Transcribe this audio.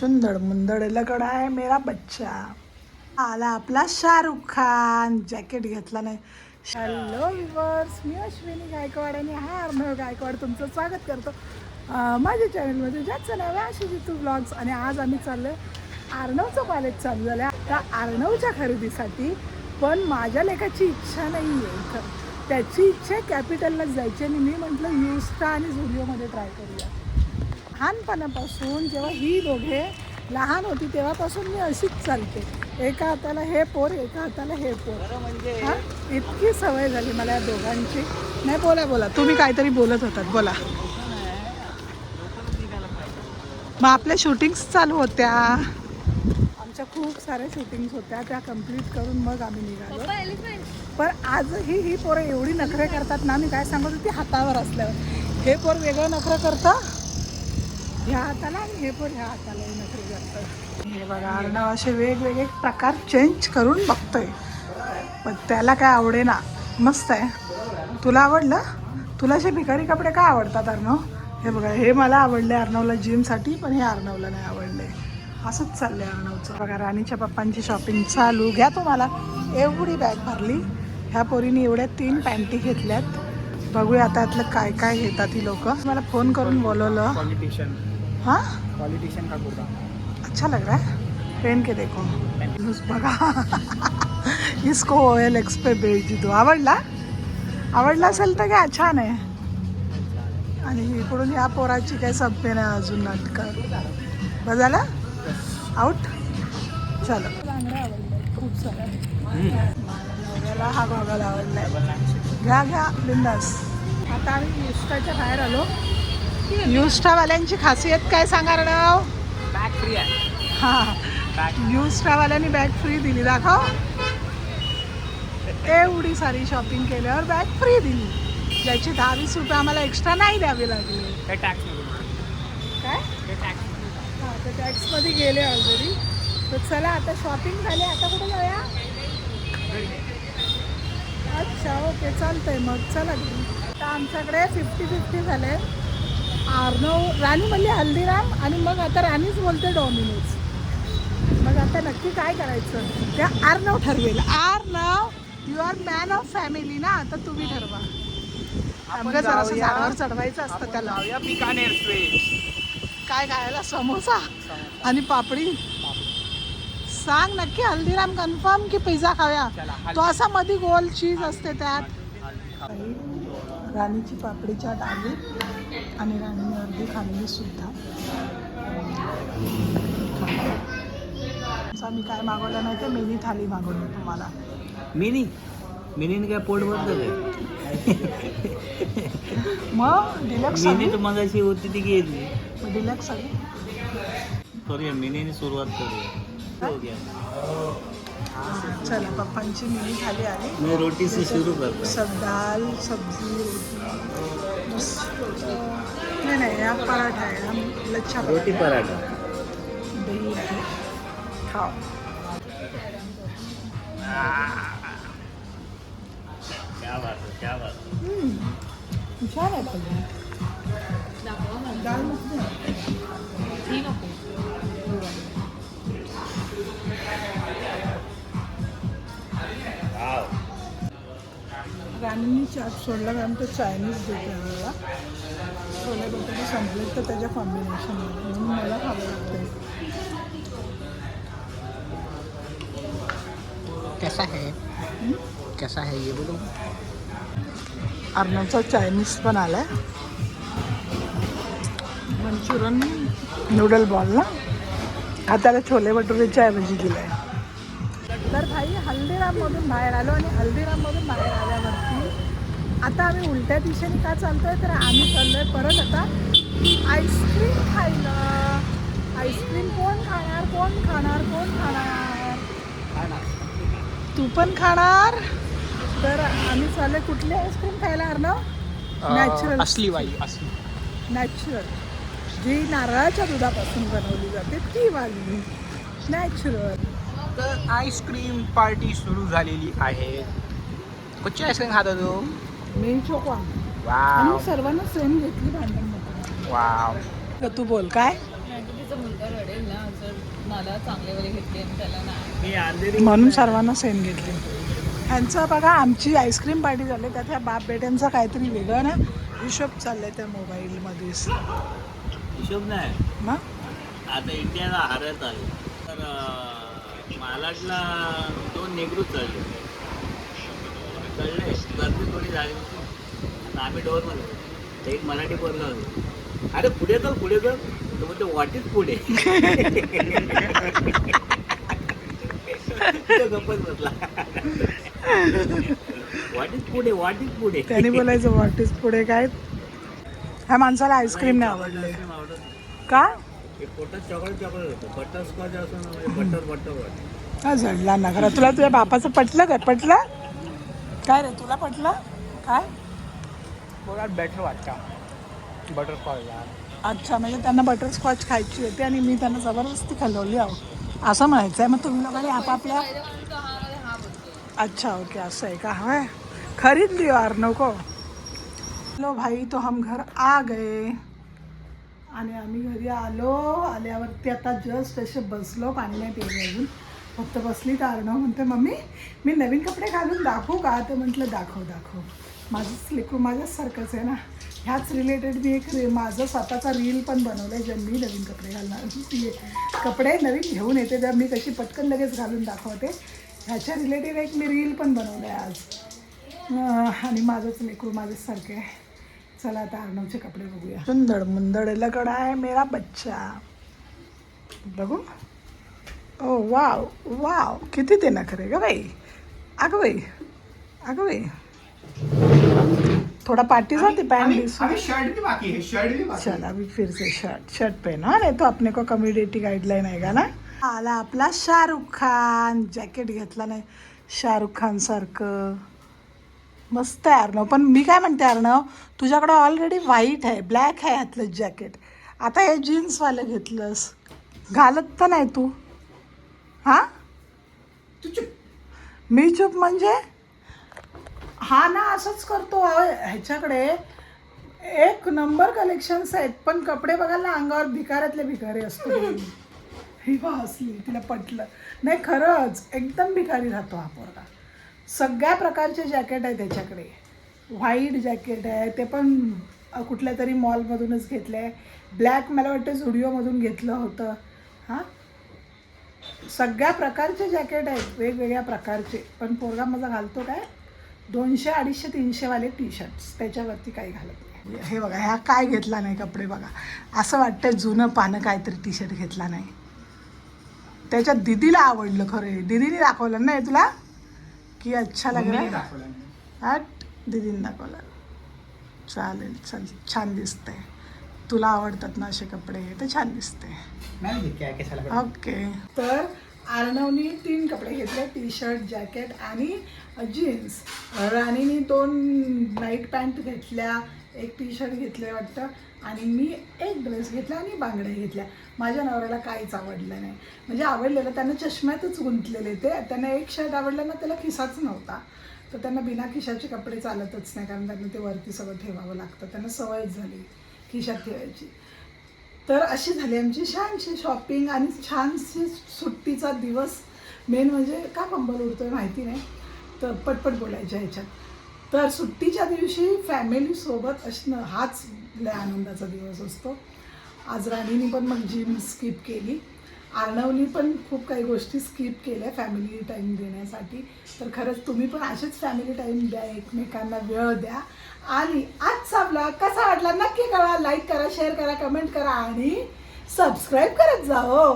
सुंदर मुंदर लगडा आहे मेरा बच्चा. आला आपला शाहरुख खान. जॅकेट घेतला नाही. हॅलो व्ह्यूअर्स, मी अश्विनी गायकवाड आणि हा अर्णव गायकवाड तुमचं स्वागत करतो माझ्या चॅनलमध्ये, ज्याचं नाव आहे आशिष जितू ब्लॉग्स. आणि आज आम्ही चाललो आहे, अर्णवचं कॉलेज चालू झालं आहे आता अर्णवच्या खरेदीसाठी. पण माझ्या लेकाची इच्छा नाही आहे इथं, त्याची इच्छा आहे कॅपिटललाच जायची. आणि मी म्हटलं युस्टा आणि झुडिओमध्ये ट्राय करूया. लहानपणापासून जेव्हा ही दोघे लहान होती तेव्हापासून मी अशीच चालते, एका हाताला हे पोर एका हाताला हे पोर. म्हणजे इतकी सवय झाली मला या दोघांची. नाही, बोला तुम्ही काहीतरी बोलत होतात, बोला. मग आपल्या शूटिंग्स चालू होत्या, आमच्या खूप साऱ्या शूटिंग्स होत्या, त्या कंप्लीट करून मग आम्ही निघालो. पण आजही ही पोरं एवढी नखरे करतात ना, मी काय सांगत होती, हातावर असल्यावर हे पोर वेगळं नखरं करतं ह्या हाताला आणि हे पोर ह्या हाताला नखरे करतात. हे बघा, अर्णव असे वेगवेगळे प्रकार चेंज करून बघतोय, पण त्याला काय आवडे ना. मस्त आहे. तुला आवडलं? तुला असे भिकारी कपडे काय आवडतात अर्णव? हे बघा, हे मला आवडले अर्णवला जिमसाठी, पण हे अर्णवला नाही आवडले. असंच चाललंय अर्णवचं. बघा, राणीच्या पप्पांची शॉपिंग चालू. घ्या तुम्हाला एवढी बॅग भरली. ह्या पोरीने एवढ्या 3 पॅन्टी घेतल्यात. बघूया आता यातलं काय काय घेतात ही लोक. मला फोन करून बोलवलं. पॉलिटिशियन. हाँ, पॉलिटिशियन का कुर्ता अच्छा लग रहा है, पहन के देखो. बघा, इसको OLX पे भेज दो. आवडला असेल तर काय, छान आहे. आणि इकडून या पोराची काय संपे नाही अजून नाटकं. बजाला आउट. चलो, खूप सारा हा गॉगल आवडलाय. घ्या बिंदास. आता आम्ही युस्टाच्या बाहेर आलो. युस्टावाल्यांची खासियत काय सांगा अर्णव? बॅग फ्री आहे. हां, युस्टावाल्यांनी बॅग फ्री दिली. दाखव. एवढी सारी शॉपिंग केल्यावर बॅग फ्री दिली, ज्याची 10-20 रुपये आम्हाला एक्स्ट्रा नाही द्यावे लागले. काय टॅक्स काय टॅक्स? हां, तर टॅक्समध्ये गेले ऑलरेडी. तर चला, आता शॉपिंग झाली, आता कुठे जाऊया? अच्छा, ओके, चालतंय मग. चला, आता आमच्याकडे 50-50 झाले. अर्णव, राणी म्हणली हल्दीराम, आणि मग आता राणीच बोलते डॉमिनोज. मग आता नक्की काय करायचं त्या अर्णव ठरवेल. Arnav, you are man of family ना, आता तुम्ही ठरवा. आमच्या जरासं झाडावर चढवायचं असतं त्याला. बिकानेर स्वीट. काय खायला? समोसा आणि पापडी. सांग नक्की, हल्दीराम कन्फर्म की पिझ्झा खाऊया? तो असा मध्ये गोल चीज असते त्यात. राणीची पापडी चाट आली आणि राणीने अर्धी खाल्ली सुद्धा. मी काय मागवलं नाही, तर मिनी थाली मागवली तुम्हाला. मिनीने काय पोट भरतं? मग डिलक्स मिनी तर मगाशी होती ती गेली. मग डिलक्स आली. करूया मिनीने सुरुवात करूया. चला, पप्पांची मिनी थाली आली. मैं रोटी से शुरू करतो. सब दाल सब्जी रोटी. नाही, हा पराठा आहे, हा लच्छा रोटी पराठा. दही आहे, खाओ. क्या बात है. छान आहे. पण दाल मस्त आहे. राणींनी चाट सोडला, कारण तो चायनीज देते मला. छोले बटाटे संपले तर त्याच्या कॉम्बिनेशनमध्ये, म्हणून मला खावं लागतं. कैसा है ये बोलो. अर्णवचा चायनीज पण आलाय. मंचुरियन नूडल बॉल ना, हाताला छोले भटुरेच्या ऐवजी दिलाय. तर भाई, हल्दीराममधून बाहेर आलो. आणि हल्दीराममधून बाहेर आल्यावरती आता आम्ही उलट्या दिशेने का चालतोय, तर आम्ही चाललोय परत आता आईस्क्रीम खायला. आईस्क्रीम कोण खाणार? तू पण खाणार? तर आम्ही चाललोय कुठली आईस्क्रीम खायला अर्णव? नॅचरल. नॅचरल, जी नारळाच्या दुधापासून बनवली जाते ती वाली नॅचरल. तर आईस्क्रीम पार्टी सुरू झालेली आहे. कुठची आईस्क्रीम खातो तू? मी चोकवा. वाव. सर्वांना सेम घेतली भांडण नको. वाव. तू बोल काय. मावशीचा मुलगा रडेल ना जर मला चांगलेवाले घेतले आणि त्याला नाही. मी अंधेरी म्हणून सर्वांना सेम घेतली. ह्यांचं बघा आमची आईस्क्रीम पार्टी झाली त्यात ह्या बाप बेट्यांचा काहीतरी वेगळं ना हिशोब चाललाय त्या मोबाईलमध्येच. हिशोब नाही. मग आता इंडियाला हारत आले तर महाराष्ट्रला 2 नेहरू चढले गर्दी थोडी झाली होती. आता आम्ही डोरमध्ये एक मराठी बोलला होतो, अरे पुढे चल पुढे चल, तो म्हणतो व्हॉट इज पुढे. तो गप्पच बसला. व्हॉट इज पुढे, व्हॉट इज पुढे. त्यांनी बोलायचं व्हॉट इज पुढे काय. ह्या माणसाला आईस्क्रीम नाही आवडले का. पोटात चॉकलेट होतं, बटर स्कॉच असं ना, म्हणजे बटर हा जडला ना खरं. तुला तुझ्या बापाचं पटलं काय. पटलं काय रे तुला पटलं काय. थोडा बेटर वाटतं बटरस्कॉच. अच्छा म्हणजे त्यांना बटरस्कॉच खायची होती आणि मी त्यांना जबरदस्ती खाल्लवली आहो असं म्हणायचं आहे. मग तुम्ही लोकांनी आपापल्या अच्छा ओके असं आहे का. हवं खरीद लियो यार नको. लो भाई तो हम घर आ गए आणि आम्ही घरी आलो. आल्यावरती आता जस्ट असे बसलो, पाणी नाही पिले अजून, फक्त बसली. तर अर्णव म्हणते मम्मी मी नवीन कपडे घालून दाखवू का. तर म्हटलं दाखव दाखव. माझंच लेकरू माझ्याच सारखंच आहे ना. ह्याच रिलेटेड मी एक माझं स्वतःचा रील पण बनवलं आहे, ज्या मी नवीन कपडे घालणार ती कपडे नवीन घेऊन येते तर मी कशी पटकन लगेच घालून दाखवते. ह्याच्या रिलेटेड एक मी रील पण बनवलं आहे आज. आणि माझंच लेकरू माझ्याच सारखे आहे. चला आता अर्णवचे कपडे बघूया. सुंदर मुंदड लगडा आहे मेरा बच्चा. बघू. ओ वाव वाव किती ते नखरे ग बाई. अगं बाई अगं बाई. थोड़ा पार्टी जाती पैंट अभी शर्ट भी बाकी है, शर्ट भी बाकी है. चल अभी फिर से शर्ट पहना नहीं तो अपने को कम्युनिटी गाईडलाईन आहे का ना. आला आपला शाहरुख खान. जॅकेट घेतला नाही शाहरुख खान सारखं. मस्त आहे अर्णव. पण मी काय म्हणते अर्णव तुझ्याकडं ऑलरेडी व्हाईट आहे ब्लॅक आहे ह्यातलं जॅकेट. आता हे जीन्सवालं घेतलंस घालत तर नाही तू. हां तू चुप. मी चूप म्हणजे हा ना असंच करतो. ह्याच्याकडे एक नंबर कलेक्शन्स आहेत पण कपडे बघायला ना अंगावर भिकाऱ्यातले भिकारी असतो. ही हसली तिला पटलं नाही. खरंच एकदम भिकारी राहतो हा पोरगा. सगळ्या प्रकारचे जॅकेट आहे त्याच्याकडे. व्हाईट जॅकेट आहे ते पण कुठल्या तरी मॉलमधूनच घेतलं आहे. ब्लॅक मला वाटतं झुडिओमधून घेतलं होतं. हां सगळ्या प्रकारचे जॅकेट आहेत वेगवेगळ्या प्रकारचे. पण पोरगा माझा घालतो काय 200, 250, 300 वाले टी शर्ट्स. त्याच्यावरती काही घालत नाही. हे बघा ह्या काय घेतला नाही कपडे बघा. असं वाटतं जुनं पानं काहीतरी टी शर्ट घेतला नाही. त्याच्यात दीदीला आवडलं खरं. दीदीने दाखवलं नाही तुला की अच्छा मम्मीने लागला. दाखवलं नाही. हट दीदीने दाखवलं. चालेल चल छान दिसतंय. तुला आवडतात ना असे कपडे तर छान दिसते. नाही घेत काय कशाला. ओके. तर अर्णवनी 3 कपडे घेतले टी शर्ट जॅकेट आणि जीन्स. राणीने 2 नाईट पॅन्ट घेतल्या, एक टी शर्ट घेतले वाटतं आणि मी एक ड्रेस घेतला आणि बांगड्या घेतल्या. माझ्या नवऱ्याला काहीच आवडलं नाही. म्हणजे आवडलेलं त्यांना चष्म्यातच गुंतलेले ते. त्यांना एक शर्ट आवडलं ना त्याला खिसाच नव्हता. तर त्यांना बिना खिशाचे कपडे चालतच नाही कारण त्यांना ते वरती सगळं ठेवावं लागतं. त्यांना सवयच झाली खिशात ठेवायची. तर अशी झाली आमची छानशी शॉपिंग आणि छानशी सुट्टीचा दिवस. मेन म्हणजे का कंबल उडतोय माहिती नाही तर पटपट बोलायच्या ह्याच्यात. तर सुट्टीच्या दिवशी फॅमिलीसोबत असणं हाच लय आनंदाचा दिवस असतो. आज राणीने पण मग जिम स्किप केली. अर्णवनी पण खूप काही गोष्टी स्किप केल्या फॅमिली टाईम देण्यासाठी. तर खरंच तुम्ही पण असेच फॅमिली टाईम द्या, एकमेकांना वेळ द्या. आणि आजचा ब्लॉग कसा वाटला नक्की करा. लाईक करा, शेअर करा, कमेंट करा आणि सबस्क्राईब करत जा. हो.